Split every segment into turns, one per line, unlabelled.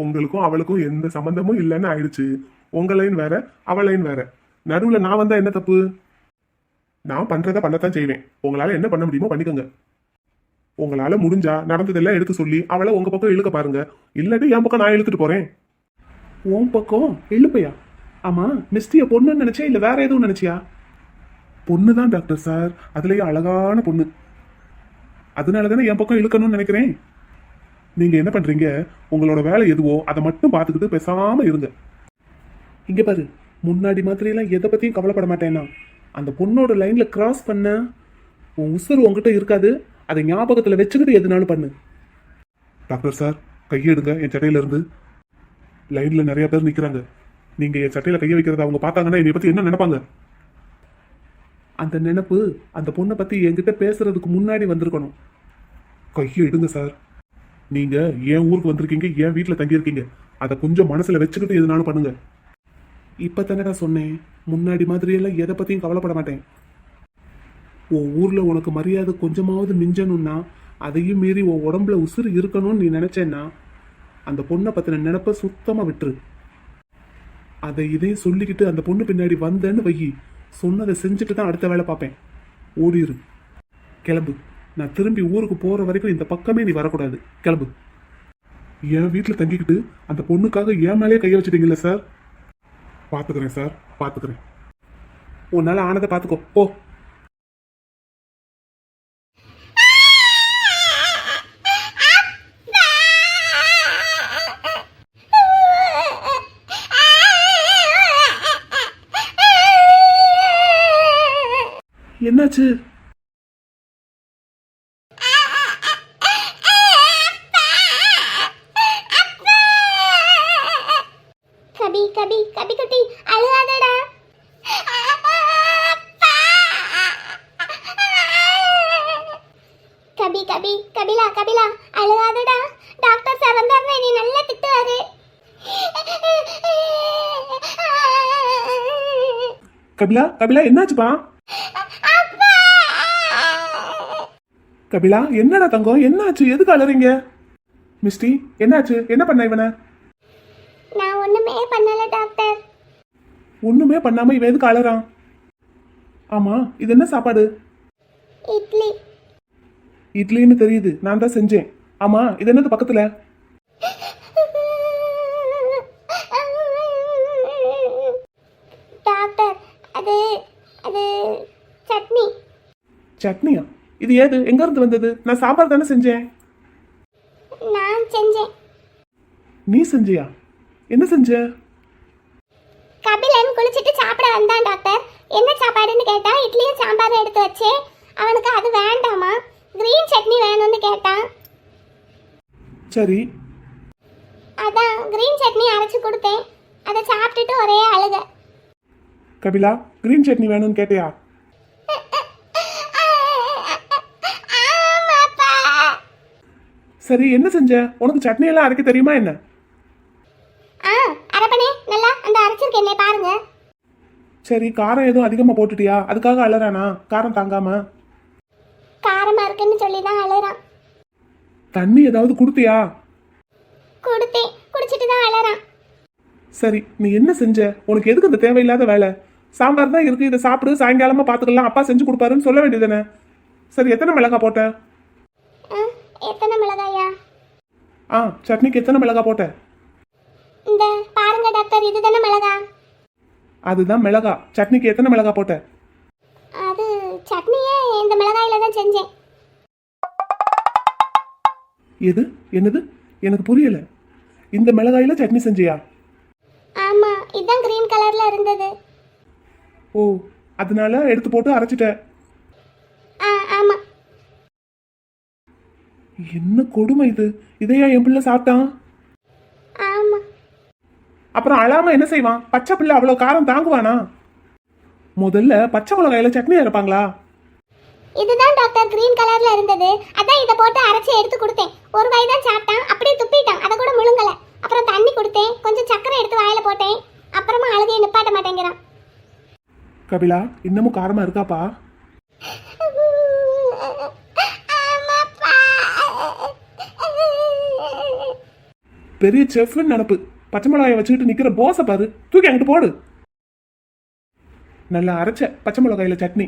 உங்களுக்கும் அவளுக்கும் எந்த சம்பந்தமும் இல்லைன்னு ஆயிடுச்சு. உங்க லைன் வேற, அவ லைன் வேற. நடுவுல நான் வந்தா என்ன தப்பு? நான் பண்றதை பண்ணத்தான் செய்வேன். உங்களால என்ன பண்ண முடியுமோ பண்ணிக்கோங்க. உங்களால முடிஞ்சா நடந்ததெல்லாம் எடுத்து சொல்லி அவளை உங்க பக்கம் இழுக்க பாருங்க. இல்லாட்டி என் பக்கம் நான் இழுத்துட்டு போறேன்.
உன் பக்கம் இழுப்பையா? ஆமா, மிஸ்டிய பொண்ணுன்னு நினைச்சியா இல்ல வேற எதுவும் நினைச்சியா?
பொண்ணுதான் டாக்டர் சார், அதுலயும் அழகான பொண்ணு. அதனாலதானே என் பக்கம் இழுக்கணும்னு நினைக்கிறேன். நீங்க என்ன பண்றீங்க? உங்களோட வேலை எதுவோ அதை மட்டும் பார்த்துக்கிட்டு பேசாம இருங்க.
இங்க பாரு, முன்னாடி மாதிரி எல்லாம் எதை பத்தியும் கவலைப்பட மாட்டேன்னா. அந்த பொண்ணோட லைன்ல கிராஸ் பண்ண உன் உசுறு உங்ககிட்ட இருக்காது. அதை ஞாபகத்துல வச்சுக்கிட்டு எதுனாலும் பண்ணு.
டாக்டர் சார், கையெடுங்க என் சட்டையில இருந்து. லைன்ல நிறைய பேர் நிக்கிறாங்க. நீங்க என் சட்டையில கையை வைக்கிறத அவங்க பார்த்தாங்கன்னா என்னை பத்தி என்ன நினைப்பாங்க?
அந்த நினைப்பு அந்த பொண்ணை பத்தி என்கிட்ட பேசுறதுக்கு முன்னாடி வந்திருக்கணும்.
கையை எடுங்க சார். நீங்க என் ஊருக்கு வந்திருக்கீங்க, என் வீட்டுல தங்கியிருக்கீங்க. அதை கொஞ்சம் மனசுல வச்சுக்கிட்டு எதுனாலும் பண்ணுங்க.
இப்ப தானடா சொன்னேன், முன்னாடி மாதிரி எல்லாம் எதை பத்தியும் கவலைப்பட மாட்டேன். உன் ஊர்ல உனக்கு மரியாதை கொஞ்சமாவது மிஞ்சணும்னா, அதையும் மீறி உன் உடம்புல உசுறு இருக்கணும்னு நீ நினைச்சேன்னா அந்த பொண்ணை பத்தின நினைப்ப சுத்தமா விட்டுரு. அதை இதையும் சொல்லிக்கிட்டு அந்த பொண்ணு பின்னாடி வந்தேன்னு வை, சொன்னதை செஞ்சுட்டு தான் அடுத்த வேலை பார்ப்பேன். ஓடிரு, கிளம்பு. நான் திரும்பி ஊருக்கு போற வரைக்கும் இந்த பக்கமே நீ வரக்கூடாது. கிளம்பு.
என் வீட்டுல தங்கிக்கிட்டு அந்த பொண்ணுக்காக என் மேலேயே கையை வச்சுட்டீங்கல்ல சார். பாத்துக்கிறேன் சார், பாத்துக்கிறேன்.
உன்னால ஆனதை பாத்துக்கோ, போ. என்னாச்சு?
கபி கபி கபி குட்டி அழுகாதடா. கபி கபி கபிலா கபிலா அழுகாதடா. டாக்டர் சார் வந்தாருன்னா நீ நல்லா திட்டுவாரு.
கபிலா கபிலா என்னாச்சுப்பா? கபிலா என்னடா தங்கம், என்னாச்சு? எதுக்கு அலறீங்க? மிஸ்டி என்னாச்சு? என்ன பண்ண இவனை?
நான் ஒண்ணுமே பண்ணல டாக்டர்.
ஒண்ணுமே பண்ணாம இவன் எதுக்கு அலறான்? ஆமா, இது என்ன சாப்பாடு?
இட்லி.
இட்லின்னு தெரியுது, நான் தான் செஞ்சேன். ஆமா, இது என்னது பக்கத்துல?
டாக்டர், அது அது சட்னி.
சட்னியா? இது ஏது? எங்க இருந்து வந்தது? நான் சாம்பார் தானே செஞ்சேன்.
நான் செஞ்சேன்.
நீ செஞ்சியா? என்ன செஞ்ச?
கபிலன் குளிச்சிட்டு சாப்பிட வந்தான் டாக்டர். என்ன சாப்பாடுன்னு கேட்டா இட்லியும் சாம்பாரும் எடுத்து வச்சேன். அவனுக்கு அது வேண்டாமா, கிரீன் சட்னி வேணும்னு கேட்டான்.
சரி,
அதான் கிரீன் சட்னி அரைச்சு கொடுத்தேன். அதை சாப்பிட்டுட்டு ஒரே அழுக.
கபிலா கிரீன் சட்னி வேணும்னு கேட்டியா?
ஆமாப்பா.
சரி, என்ன செஞ்ச? உனக்கு சட்னி எல்லாம் அரைக்க தெரியுமா என்ன?
அரப்பனே நல்லா அந்த அரைச்சிருக்க என்னை பாருங்க.
சரி, காரம் எதுவும் அதிகமா போட்டுட்டியா? அதுக்காக அலறானா? காரம் தாங்காம
காரமா இருக்குன்னு சொல்லி தான் அழுறான்.
தண்ணி ஏதாவது குடுத்தியா?
கொடுத்தேன், குடிச்சிட்டு தான் அழுறான்.
சரி, நீ என்ன செஞ்ச? உனக்கு எதுக்கு இந்த தேவையில்லாத வேலை? சாம்பார் தான் இருக்கு, இதை சாப்பிடு, சாயங்காலமா பாத்துக்கலாம், அப்பா செஞ்சு கொடுப்பாருன்னு சொல்ல வேண்டியதானே? சரி, எத்தனை மிளகாய் போட்ட?
எத்தனை மிளகாயா?
சட்னிக்கு எத்தனை மிளகாய் போட்ட?
இந்த பாருங்க டாக்டர், இதுதானே மிளகா?
அதுதான் மிளகா. சட்னிக்கு எத்தனை மிளகாய் போட்ட?
அது சட்னியே இந்த மிளகாயில தான் செஞ்சேன்.
எது? என்னது? எனக்கு புரியல. இந்த மிளகாயில சட்னி செஞ்சியா?
ஆமா, இதான் கிரீன் கலர்ல இருந்தது.
ஓ, அதனால எடுத்து போட்டு அரைச்சிட்ட.
ஆமா.
என்ன கொடுமை இது! இதையா என் பிள்ளை சாப்பிட்டான்?
ஆமா.
அப்புறம் அழாம என்ன செய்வான்? பச்சை பிள்ளை அவ்வளவு காரம் தாங்குவானா? முதல்ல பச்சை மிளகாயில சட்னி அரைப்பாங்களா?
இதுதான் டாக்டர் கிரீன் கலர்ல இருந்தது. அதான் இதை போட்டு அரைச்சி எடுத்து கொடுத்தேன். ஒரு வாய் தான் சாப்பிட்டான், அப்படியே துப்பிட்டான். அதை கூட முழுங்கல. அப்புறம் தண்ணி கொடுத்தேன், கொஞ்சம் சக்கரை எடுத்து வாயில போட்டேன். அப்புறமா அழுகையை நிப்பாட்ட மாட்டேங்கிறான்.
கபிலா, இன்னமும் காரமா இருக்காப்பா? பெரிய செஃப்னு நினப்பு. பச்சை மிளகாயை வச்சுக்கிட்டு நிக்கிற போஸை பாரு, தூக்கி அங்கிட்டு போடு. நல்லா அரைச்ச பச்சை மிளகாயில சட்னி.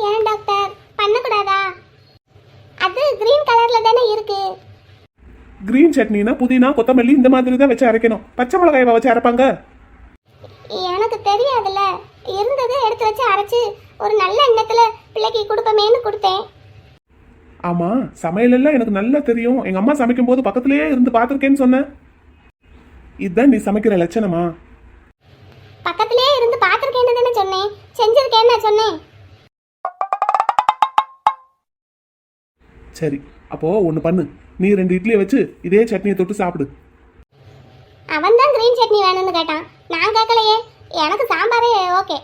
ஏன் டாக்டர் பண்ணக்கூடாதா? அது கிரீன் கலர்ல தானே இருக்கு.
கிரீன் சட்னினா புதினா கொத்தமல்லி இந்த மாதிரி தான் வச்சு அரைக்கணும். பச்சை மிளகாயை வச்சு அரைப்பாங்க?
எனக்கு தெரியாதுல்ல, இருந்ததை எடுத்து வச்சு அரைச்சு ஒரு நல்ல எண்ணத்துல பிள்ளைக்கு கொடுப்பமேன்னு கொடுத்தேன்.
ஆமா, சமையல் எல்லாம் எனக்கு நல்லா தெரியும். எங்க அம்மா சமைக்கும் போது பக்கத்திலேயே இருந்து பார்த்துருக்கேன்னு சொன்ன. இதுதான் நீ சமைக்கிற லட்சணமா?
பக்கத்திலேயே இருந்து பார்த்துருக்கேன்னு தானே சொன்னேன், செஞ்சிருக்கேன்னு நான் சொன்னேன்.
சரி, அப்போ ஒன்று பண்ணு. நீ 2 இட்லியை வச்சு இதே சட்னியை தொட்டு சாப்பிடு.
அவன் தான் கிரீன் சட்னி வேணும்னு கேட்டான், நான் கேட்கலையே. எனக்கு சாம்பாரே ஓகே.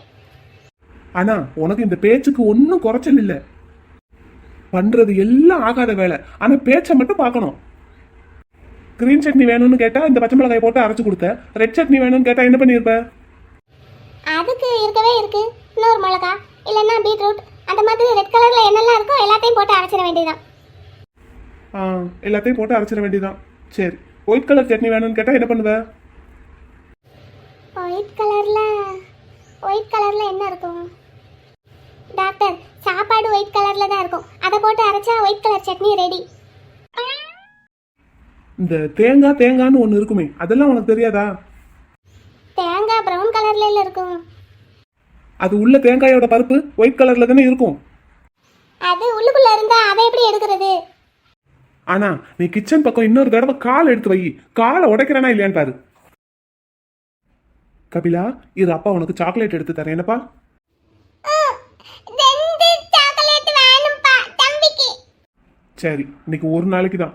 ஆனா உனக்கு இந்த பேச்சுக்கு ஒன்றும் குறைச்சல் இல்லை. பண்றது எல்லாம் ஆகாத வேலை, ஆனா பேச்சை மட்டும் பார்க்கணும். கிரீன் சட்னி வேணும்னு கேட்டா இந்த பச்சை மிளகாய் போட்டு அரைச்சு கொடுத்த. ரெட் சட்னி வேணும்னு கேட்டா என்ன பண்ணியிருப்ப?
அதுக்கு இருக்கவே இருக்கு இன்னொரு மிளகா இல்லைன்னா பீட்ரூட், அந்த மாதிரி ரெட் கலர்ல என்னெல்லாம் இருக்கோ எல்லாத்தையும் போட்டு அரைச்சிட வேண்டியதுதான்.
எல்லாத்தையும் போட்டு அரைச்சிட வேண்டியதான். சரி, ஒயிட் கலர் சட்னி வேணும்னு கேட்டா என்ன பண்ணுவ?
ஒயிட் கலர்ல என்ன இருக்கும் டாக்டர்? சாப்பாடு ஒயிட் கலர்ல தான் இருக்கும், அதை போட்டு அரைச்சா ஒயிட் கலர் சட்னி ரெடி.
இந்த தேங்காய்னு ஒன்று இருக்குமே, அதெல்லாம் உனக்கு தெரியாதா?
தேங்காய் பிரவுன் கலர்ல இருக்கும்.
அது உள்ள தேங்காயோட பருப்பு ஒயிட் கலர்ல தானே இருக்கும்.
அது உள்ளுக்குள்ள இருந்தா அதை எப்படி எடுக்கிறது?
ஆனா நீ கிச்சன் பக்கம் இன்னொரு தடவை கால் எடுத்து வை. காலை உடைக்கிறேனா இல்லையான்னு பாரு. கபிலா, இது அப்பா உனக்கு சாக்லேட் எடுத்து தரேன். என்னப்பா? சரி, இன்னைக்கு ஒரு நாளைக்கு தான்.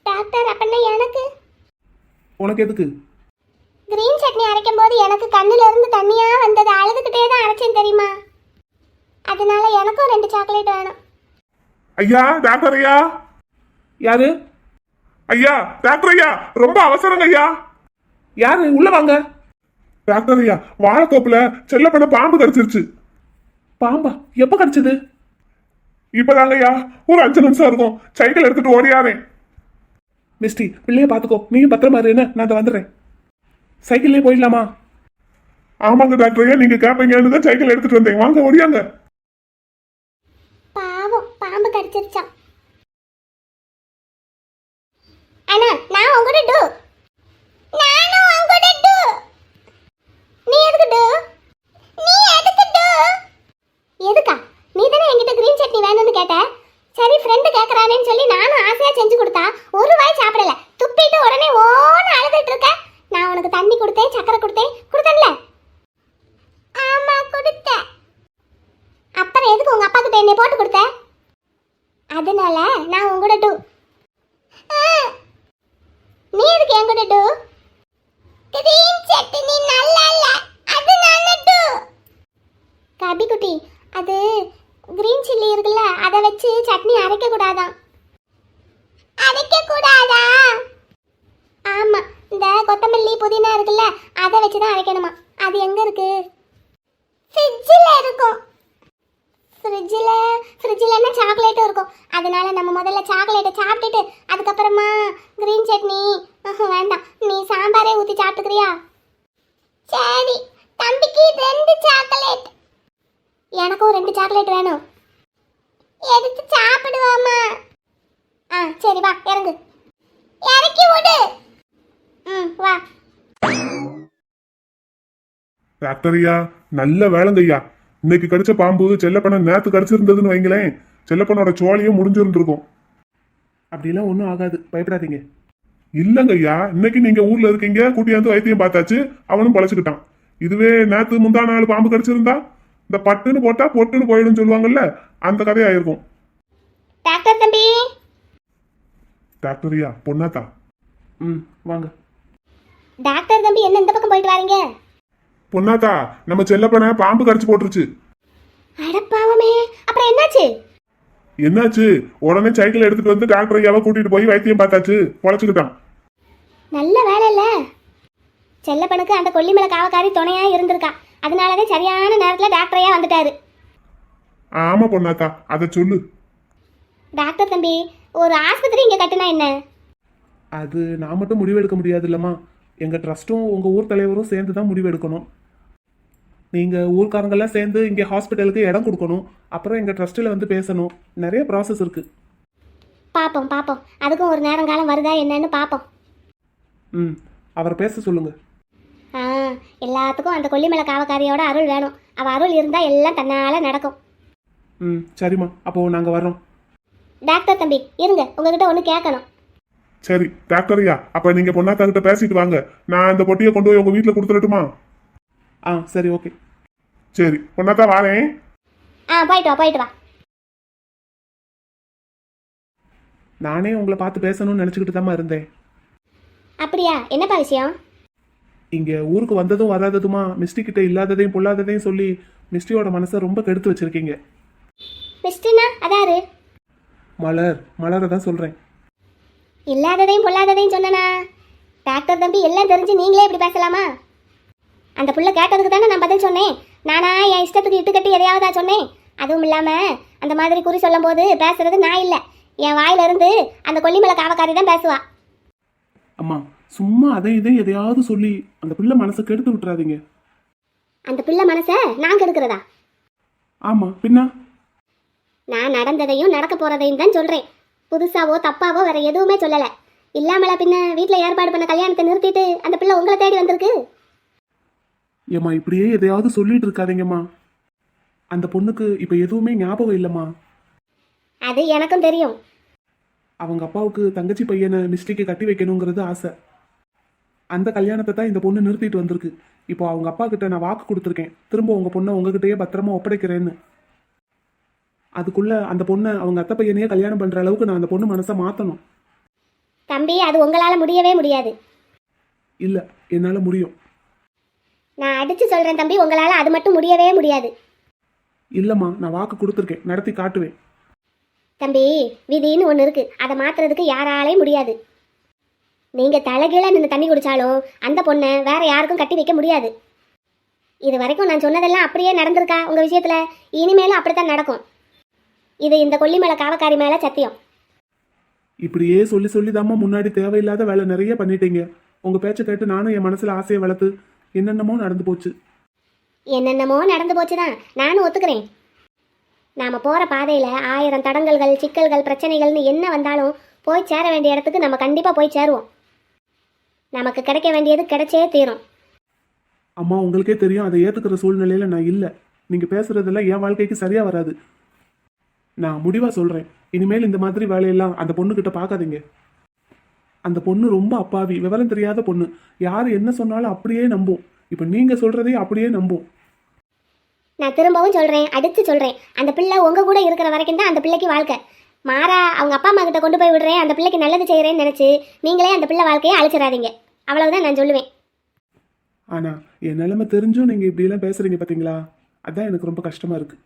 டாக்டர், அப்பன்னா எனக்கு?
உனக்கு எதுக்கு?
கிரீன் சட்னி அரைக்கும் போது எனக்கு கண்ணுல இருந்து தண்ணியா வந்தது, அழுதுகிட்டே தான் அரைச்சேன் தெரியுமா? அதனால எனக்கும் 2 சாக்லேட் வேணும்.
ஐயா டாக்டர் ஐயா.
யாரு?
ஐயா டாக்டர் ஐயா, ரொம்ப அவசரங்க ஐயா.
யாரு? உள்ள வாங்க.
டாக்டர் ஐயா, வாழைத்தோப்புல செல்ல பண்ண பாம்பு கடிச்சிருச்சு.
பாம்பா? எப்ப கடிச்சது?
இப்பதாங்க ஐயா, ஒரு 5 நிமிஷம் இருக்கும். சைக்கிள் எடுத்துட்டு ஓடியாரேன்.
மிஸ்டி, பிள்ளைய பாத்துக்கோ. நீங்க பத்திரமா இரு, என்ன நான் வந்துடுறேன். சைக்கிள்லயே போயிடலாமா?
ஆமாங்க டாக்டர் ஐயா, நீங்க கேப்பீங்கன்னு தான் சைக்கிள் எடுத்துட்டு வந்தேன். வாங்க ஓடியாங்க.
பாவம், பாம்பு கடிச்சிருச்சான். அண்ணா, நான் உங்கூட டு. நானும் உங்கூட டு. நீ எதுக்கு டு? எதுக்கா? நீ தானே என்கிட்ட கிரீன் சட்னி வேணும்னு கேட்ட. சரி, ஃப்ரெண்டு கேட்கறானேன்னு சொல்லி நானும் ஆசையா செஞ்சு கொடுத்தா ஒரு வாய் சாப்பிடல, துப்பிட்டு உடனே ஓன்னு அழுதுட்டு இருக்க. நான் உனக்கு தண்ணி கொடுத்தேன், சக்கரை கொடுத்தேன்ல. ஆமா கொடுத்த. அப்புறம் எதுக்கு உங்க அப்பா கிட்ட என்னை போட்டு கொடுத்த? அதனால நான் உங்கூட டு. நீ எதுக்கு என் கூட டு? கிரீன் சட்னி நல்லா இல்ல, அதனால டு. கபி குட்டி, அது கிரீன் சில்லி இருக்குல்ல, அதை வச்சு சட்னி அரைக்க கூடாதான். அரைக்க கூடாதா? ஆமா, இந்த கொத்தமல்லி புதினா இருக்குல்ல, அதை வச்சு தான் அரைக்கணுமா. அது எங்க இருக்கு? ஃப்ரிட்ஜில் இருக்கும். ஃப்ரிட்ஜில்னா சாக்லேட்டும் இருக்கும். அதனால நம்ம முதல்ல சாக்லேட்டை சாப்பிட்டுட்டு அதுக்கப்புறமா கிரீன் சட்னி. வேண்டாம், நீ சாம்பாரே ஊற்றி சாப்பிட்டுக்கிறியா? சரி, தம்பிக்கு 2 சாக்லேட். எனக்கும் 2 சாக்லேட் வேணும். எடுத்து சாப்பிடுவாமா? சரி, வா இறங்கு. இறக்கி விடு. வா.
டாக்டர் ஐயா, நல்ல வேலைங்க ஐயா. இன்னைக்கு கடிச்ச பாம்பு செல்லப்பன நேத்து கடிச்சிருந்ததுன்னு வைங்களேன், செல்லப்பனோட சோழியும் முடிஞ்சிருந்துருக்கும்.
அப்படிலாம் ஒன்றும் ஆகாது, பயப்படாதீங்க.
இல்லங்க ஐயா, இன்னைக்கு நீங்க ஊர்ல இருக்கீங்க, கூட்டியாந்து வைத்தியம் பார்த்தாச்சு, அவனும் பழச்சுக்கிட்டான். இதுவே நேத்து முந்தா நாள் பாம்பு கடிச்சிருந்தா இந்த பட்டுன்னு போட்டா பொட்டுன்னு போயிடும் சொல்லுவாங்கல்ல, அந்த கதையாயிருக்கும்.
டாக்டர் தம்பி.
டாக்டர் ஐயா, பொண்ணாத்தா.
வாங்க.
டாக்டர் தம்பி, என்ன இந்த பக்கம் போயிட்டு வரீங்க?
பொண்ணாத்தா, நம்ம செல்லப்பன பாம்பு கடிச்சு போட்டுருச்சு.
அடப்பாவமே, அப்புறம் என்னாச்சு?
என்னாச்சு? உடனே சைக்கிள் எடுத்துட்டு வந்து டாக்டர் ஐயாவை கூட்டிட்டு போய் வைத்தியம் பார்த்தாச்சு, பொழைச்சுக்கிட்டான்.
நல்ல வேலை இல்ல. செல்லப்பனுக்கு அந்த கொல்லிமலை காவக்காரி துணையா இருந்திருக்கா, அதனாலதான் சரியான நேரத்துல டாக்டர் ஐயா வந்துட்டாரு.
ஆமா பொண்ணாத்தா, அதை சொல்லு.
டாக்டர் தம்பி, ஒரு ஆஸ்பத்திரி இங்க கட்டுனா என்ன?
அது நான் மட்டும் முடிவெடுக்க முடியாது இல்லம்மா. எங்க ட்ரஸ்ட்டும் உங்க ஊர் தலைவரும் சேர்ந்து தான் முடிவெடுக்கணும். நீங்க ஊர்க்காரங்கெல்லாம் சேர்ந்து இங்கே ஹாஸ்பிட்டலுக்கு இடம் கொடுக்கணும். அப்புறம் எங்க ட்ரஸ்ட்டில் வந்து பேசணும். நிறைய ப்ராசஸ் இருக்கு.
பாப்போம் பாப்போம், அதுக்கும் ஒரு நேரம் காலம் வருதா என்னன்னு பாப்போம்.
ம், அவரை பேச சொல்லுங்க.
ஆ, எல்லாத்துக்கும் அந்த கொல்லிமலை காவக்காரியோட அருள் வேணும். அவ அருள் இருந்தா எல்லாம் தன்னால நடக்கும்.
ம், சரிம்மா, அப்போ நாங்கள் வர்றோம்.
டாக்டர் தம்பி இருங்க, உங்ககிட்ட ஒன்று கேட்கணும்.
சரி டாக்டர்யா, அப்ப நீங்க பொண்ணாத்தா கிட்ட பேசிட்டு வாங்க. நான் இந்த பொட்டியை கொண்டு போய் உங்க வீட்டுல கொடுத்துடட்டுமா?
ஆ, சரி, ஓகே.
சரி பொண்ணாத்தா வாரேன்.
ஆ, போயிட்டு வா போயிட்டு வா.
நானே உங்களை பார்த்து பேசணும்னு நினச்சிக்கிட்டு தாம்மா இருந்தேன்.
அப்படியா, என்னப்பா விஷயம்?
இங்கே ஊருக்கு வந்ததும் வராததுமா மிஸ்டி கிட்ட இல்லாததையும் பொல்லாததையும் சொல்லி மிஸ்டியோட மனசை ரொம்ப கெடுத்து வச்சிருக்கீங்க.
மிஸ்டினா அதாரு?
மலரை தான் சொல்கிறேன்.
இல்லாததையும் பொல்லாததையும் சொன்னனா? டாக்டர் தம்பி எல்லாம் தெரிஞ்சு நீங்களே இப்படி பேசலாமா? அந்த புள்ள கேட்டதுக்கு தானே நான் பதில் சொன்னேன். நானா என் இஷ்டத்துக்கு இட்டுக்கட்டி எதையாவதா சொன்னேன்? அதுவும் இல்லாம அந்த மாதிரி குறி சொல்லும் போது பேசுறது நான் இல்லை, என் வாயில இருந்து அந்த கொல்லிமலை காவக்காரி தான் பேசுவா.
அம்மா, சும்மா இதையும் எதையாவது சொல்லி அந்த பிள்ளை மனசை கெடுத்து விட்டுறாதீங்க.
அந்த பிள்ளை மனசை நான் கெடுக்கிறதா?
ஆமாம், பின்ன
நான் நடந்ததையும் நடக்க போறதையும் தான் சொல்றேன். புதுசாவோ தப்பாவோ வேற எதுவுமே சொல்லலை. இல்லாமல பின்ன வீட்டில் ஏற்பாடு பண்ண கல்யாணத்தை நிறுத்திட்டு அந்த பிள்ளை உங்களை தேடி வந்திருக்கு.
ஏம்மா, இப்படியே எதையாவது சொல்லிட்டு இருக்காதீங்கம்மா. அந்த பொண்ணுக்கு இப்போ எதுவுமே ஞாபகம் இல்லைம்மா.
அது எனக்கும் தெரியும்.
அவங்க அப்பாவுக்கு தங்கச்சி பையனை மிஸ்டிக்கு கட்டி வைக்கணுங்கிறது ஆசை. அந்த கல்யாணத்தை தான் இந்த பொண்ணு நிறுத்திட்டு வந்திருக்கு. இப்போ அவங்க அப்பா கிட்ட நான் வாக்கு கொடுத்துருக்கேன், திரும்ப உங்கள் பொண்ணை உங்ககிட்டயே பத்திரமா ஒப்படைக்கிறேன்னு. அதுக்குள்ள அந்த பொண்ணை அவங்க அத்தை பையனையே கல்யாணம் பண்ணுற அளவுக்கு நான் அந்த பொண்ணு மனசை மாற்றணும்.
தம்பி, அது உங்களால முடியவே முடியாது.
இல்லை, என்னால் முடியும்.
நான் அடிச்சு சொல்றேன் தம்பி, உங்களால அது மட்டும் முடியவே முடியாது.
இல்லைம்மா, நான் வாக்கு கொடுத்துருக்கேன், நடத்தி காட்டுவேன்.
தம்பி, விதின்னு ஒன்று இருக்கு, அதை மாத்துறதுக்கு யாராலையும் முடியாது. நீங்க தலைகீழ நின்று தண்ணி குடிச்சாலும் அந்த பொண்ணை வேற யாருக்கும் கட்டி வைக்க முடியாது. இது வரைக்கும் நான் சொன்னதெல்லாம் அப்படியே நடந்திருக்கா உங்க விஷயத்துல? இனிமேலும் அப்படித்தான் நடக்கும். இது இந்த கொல்லிமலை காவக்காரி மேல சத்தியம்.
இப்படியே சொல்லி சொல்லி தாம்மா முன்னாடி தேவையில்லாத வேலை நிறைய பண்ணிட்டீங்க. உங்கள் பேச்சை கேட்டு நானும் என் மனசில் ஆசையை வளர்த்து என்னென்னமோ நடந்து போச்சு.
என்னென்னமோ நடந்து போச்சுதான், நானும் ஒத்துக்கிறேன். நாம போற பாதையில 1000 தடங்கல்கள், சிக்கல்கள், பிரச்சனைகள்னு என்ன வந்தாலும் போய் சேர வேண்டிய இடத்துக்கு நம்ம கண்டிப்பா போய் சேருவோம். நமக்கு கிடைக்க வேண்டியது கிடைச்சே தீரும்.
அம்மா, உங்களுக்கே தெரியும் அதை ஏற்றுக்கிற சூழ்நிலையில் நான் இல்லை. நீங்கள் பேசுகிறதெல்லாம் என் வாழ்க்கைக்கு சரியாக வராது. நான் முடிவாக சொல்கிறேன், இனிமேல் இந்த மாதிரி வேலையெல்லாம் அந்த பொண்ணுக்கிட்ட பார்க்காதீங்க. அந்த பொண்ணு ரொம்ப அப்பாவி, விவரம் தெரியாத பொண்ணு. யார் என்ன சொன்னாலும் அப்படியே நம்பும். இப்போ நீங்கள் சொல்கிறதையும் அப்படியே நம்பும்.
நான் திரும்பவும் சொல்றேன், அடிச்சு சொல்றேன், அந்த பிள்ளை உங்க கூட இருக்கிற வரைக்கும் தான் அந்த பிள்ளைக்கு வாழ்க்கை. மாறா அவங்க அப்பா அம்மா கிட்ட கொண்டு போய் விடுறேன், அந்த பிள்ளைக்கு நல்லது செய்கிறேன்னு நினச்சி நீங்களே அந்த பிள்ளை வாழ்க்கையை அழிச்சிடாதீங்க. அவ்வளவுதான் நான் சொல்லுவேன்.
ஆனால் என் நிலைமை தெரிஞ்சும் நீங்கள் இப்படியெல்லாம் பேசுகிறீங்க பார்த்தீங்களா? அதான் எனக்கு ரொம்ப கஷ்டமாக இருக்குது.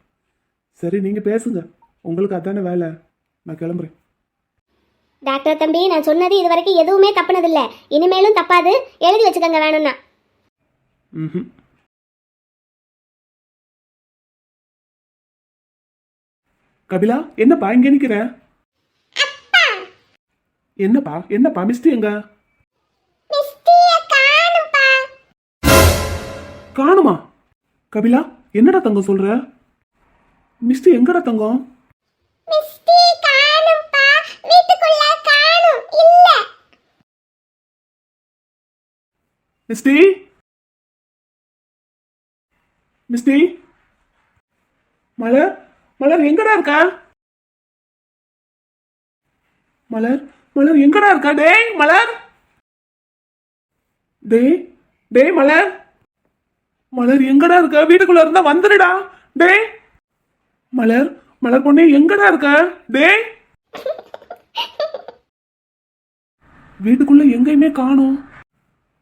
சரி, நீங்கள் பேசுங்க, உங்களுக்கு அதானே வேலை. நான் கிளம்புறேன்.
டாக்டர் தம்பி, நான் சொன்னது இது வரைக்கும் எதுவுமே தப்புனதில்லை, இனிமேலும் தப்பாது. எழுதி வச்சுக்கோங்க வேணும்னா.
ம். கபிலா, என்னப்பா இங்கே நிற்கிற? என்னப்பா மிஸ்டி எங்க? காணுமா? கபிலா, என்னடா தங்கம் சொல்ற? மிஸ்டி எங்கடா தங்கம்? மிஸ்டி, மிஸ்டி, மலர், மலர் எங்கடா இருக்கா? மலர் எங்கடா இருக்கா? டேய் மலர், டேய் மலர் எங்கடா இருக்க? வீட்டுக்குள்ள இருந்தா வந்துடுடா. டேய் மலர் பொண்ணே எங்கடா இருக்க? டேய், வீட்டுக்குள்ள எங்கேயுமே காணோம்.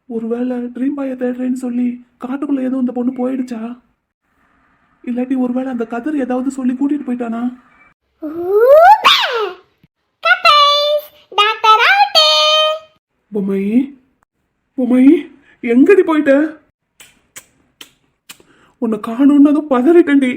ஒருவேளை ட்ரீம் பாயை தேடுறேன்னு சொல்லி காட்டுக்குள்ள எதுவும் இந்த பொண்ணு போயிடுச்சா? இல்லாட்டி ஒருவேளை அந்த கதிர் ஏதாவது சொல்லி கூட்டிட்டு போயிட்டானா? பொம்மை எங்கடி போயிட்ட? உன்னை காணும்னதும் பதறிட்டேன்டி.